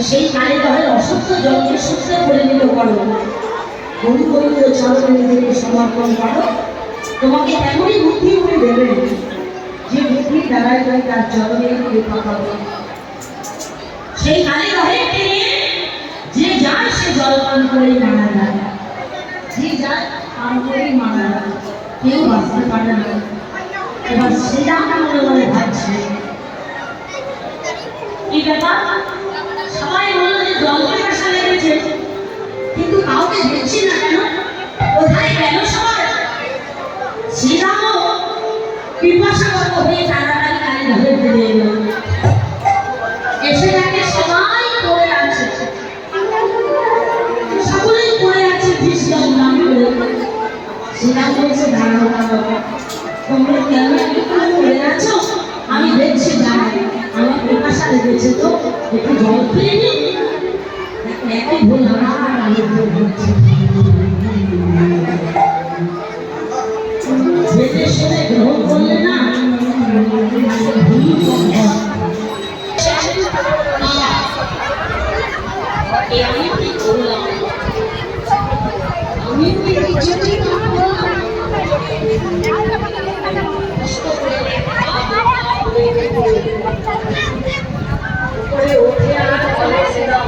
সেই কালীদহের অসুস্থ জলকে সুস্থ পরিণত করো। গুরু গোবিন্দ চরণে নিজেকে সমর্পণ করো। তোমাকে এমনই বুদ্ধি করে দেবেন যে বুদ্ধির দ্বারাই তুমি তার চরণে কৃপা পাবে। সেই কালীদহে যে যায় সে জলপান করেই মারা যায়, যে যায় পান করেই মারা যায়, কেউ বাঁচতে পারে না। এবার সেটা মনে মনে ভাবছে কি ব্যাপার, সবাই বললো যে জল পিপাসা লেগেছে, কিন্তু কাউকে দেখছি না কেন, কোথায় গেল সবাই? শ্রীরামও পিপাসাগত হয়ে তাড়াতাড়ি কালীদহে ফিরে এলো। এসে দেখে সবাই পড়ে আছে, সকলেই পড়ে আছে বিষ্ণু নাম করে। শ্রীরাম বলছে দাঁড়াও দাঁড়াও, তোমরা কেন পড়ে আছো? আমি দেখছি যাই, আমার পিপাসা লেগেছে তো একটু জল খেয়ে নি। একই ভুল আমার আগে হচ্ছে, পেটের সাথে গ্রহণ করলে না ভুলই কম হয়। আমি কি করলাম? আমি কি কিছুতেই করলাম? উপরে উঠে আমি বলেছিলাম